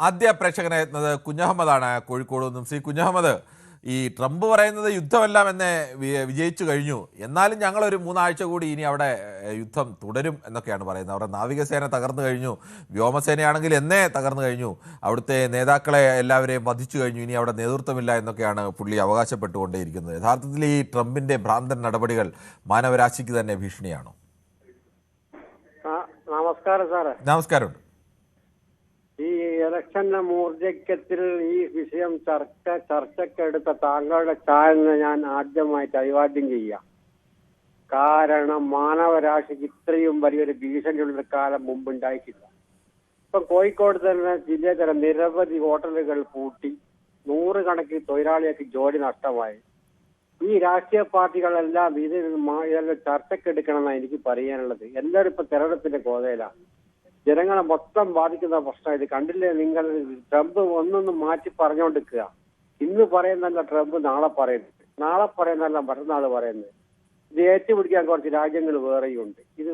ആദ്യ പ്രേക്ഷകനെ എത്തുന്നത് കുഞ്ഞഹമ്മദാണ് കോഴിക്കോട് നിന്നും. സി കുഞ്ഞഹമ്മദ്, ഈ ട്രംപ് പറയുന്നത് യുദ്ധമെല്ലാം എന്നെ വിജയിച്ചു കഴിഞ്ഞു, എന്നാലും ഞങ്ങളൊരു 3 ആഴ്ച കൂടി ഇനി അവിടെ യുദ്ധം തുടരും എന്നൊക്കെയാണ് പറയുന്നത്. അവിടെ നാവികസേന തകർന്നു കഴിഞ്ഞു, വ്യോമസേനയാണെങ്കിൽ എന്നേ തകർന്നു കഴിഞ്ഞു, അവിടുത്തെ നേതാക്കളെ എല്ലാവരെയും വധിച്ചു കഴിഞ്ഞു, ഇനി അവിടെ നേതൃത്വമില്ല എന്നൊക്കെയാണ് പുള്ളി അവകാശപ്പെട്ടുകൊണ്ടേയിരിക്കുന്നത്. യഥാർത്ഥത്തിൽ ഈ ട്രംപിൻ്റെ ഭ്രാന്തൻ നടപടികൾ മാനവരാശിക്ക് തന്നെ ഭീഷണിയാണോ? നമസ്കാരം സാറേ. നമസ്കാരമുണ്ട്. ഈ ഇലക്ഷന്റെ മൂർജയ്ക്കത്തിൽ ഈ വിഷയം ചർച്ചക്കെടുത്ത താങ്കളുടെ ചാനലിനെ ഞാൻ ആദ്യമായിട്ട് അഭിവാദ്യം ചെയ്യാം. കാരണം മാനവരാശിക്ക് ഇത്രയും വലിയൊരു ഭീഷണിയുള്ള കാലം മുമ്പ് ഉണ്ടായിട്ടില്ല. ഇപ്പൊ കോഴിക്കോട് തന്നെ ജില്ലയിൽ തന്നെ നിരവധി ഹോട്ടലുകൾ പൂട്ടി, 100 കണക്കിന് തൊഴിലാളികൾക്ക് ജോലി നഷ്ടമായി. ഈ രാഷ്ട്രീയ പാർട്ടികളെല്ലാം ഇതെല്ലാം ചർച്ചക്കെടുക്കണമെന്നാണ് എനിക്ക് പറയാനുള്ളത്. എല്ലാവരും ഇപ്പൊ തെരഞ്ഞെടുപ്പിന്റെ ഗോതയിലാണ്. ജനങ്ങളെ മൊത്തം ബാധിക്കുന്ന പ്രശ്നം ഇത്. കണ്ടില്ലേ നിങ്ങൾ? ട്രംപ് ഒന്നൊന്നും മാറ്റി പറഞ്ഞുകൊണ്ടിരിക്കുക. ഇന്ന് പറയുന്നല്ല ട്രംപ് നാളെ പറയുന്നത്, നാളെ പറയുന്നല്ല മറ്റന്നാൾ പറയുന്നത്. ഇത് ഏറ്റുപിടിക്കാൻ കുറച്ച് രാജ്യങ്ങൾ വേറെയുണ്ട്. ഇത്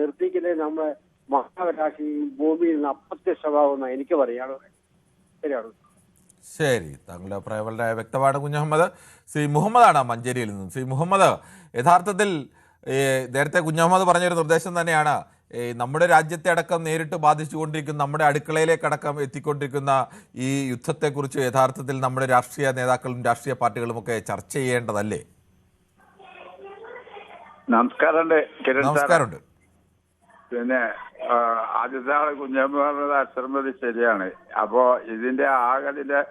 നിർത്തിക്കുന്നത് നമ്മളെ മാനവരാശി ഭൂമിയിൽ നിന്ന് അപ്രത്യക്ഷമാവുന്ന എനിക്ക് പറയാനുള്ളത്. ശരിയാണ്. ശരി, താങ്കളുടെ അഭിപ്രായം വളരെ വ്യക്തമാണ് കുഞ്ഞഹമ്മദ്. ശ്രീ മുഹമ്മദാണ് മഞ്ചേരിയിൽ നിന്നും. ശ്രീ മുഹമ്മദ്, യഥാർത്ഥത്തിൽ നേരത്തെ കുഞ്ഞഹമ്മദ് പറഞ്ഞൊരു നിർദ്ദേശം തന്നെയാണ് നമ്മുടെ രാജ്യത്തെ അടക്കം നേരിട്ട് ബാധിച്ചുകൊണ്ടിരിക്കുന്ന, നമ്മുടെ അടുക്കളയിലേക്കടക്കം എത്തിക്കൊണ്ടിരിക്കുന്ന ഈ യുദ്ധത്തെക്കുറിച്ച് യഥാർത്ഥത്തിൽ നമ്മുടെ രാഷ്ട്രീയ നേതാക്കളും രാഷ്ട്രീയ പാർട്ടികളുമൊക്കെ ചർച്ച ചെയ്യേണ്ടതല്ലേ? നമസ്കാരമുണ്ട്. പിന്നെ ആദ്യത്തെ ആള് കുഞ്ഞമ്മ അശ്രമതി ശരിയാണ്. അപ്പോ ഇതിന്റെ ആകലിന്റെ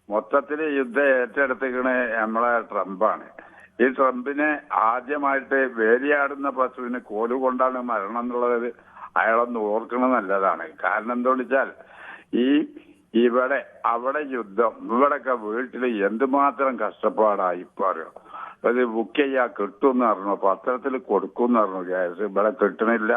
മൊത്തത്തില് യുദ്ധം ഏറ്റെടുത്തിക്കണ നമ്മളെ ട്രംപാണ്. ഈ ട്രംപിനെ ആദ്യമായിട്ട് വേലിയാടുന്ന പശുവിന് കോലുകൊണ്ടാണ് മരണം എന്നുള്ളത് അയാളൊന്ന് ഓർക്കണം നല്ലതാണ്. കാരണം എന്താണെന്ന് വെച്ചാൽ അവിടെ യുദ്ധം, ഇവിടെയൊക്കെ വീട്ടിൽ എന്തുമാത്രം കഷ്ടപ്പാടായി ഇപ്പൊ അറിയോ. അത് ബുക്ക് ചെയ്യാൻ കിട്ടുമെന്ന് പറഞ്ഞു, പത്രത്തിൽ കൊടുക്കുമെന്ന് പറഞ്ഞു, ഗ്യാസ് ഇവിടെ കിട്ടണില്ല,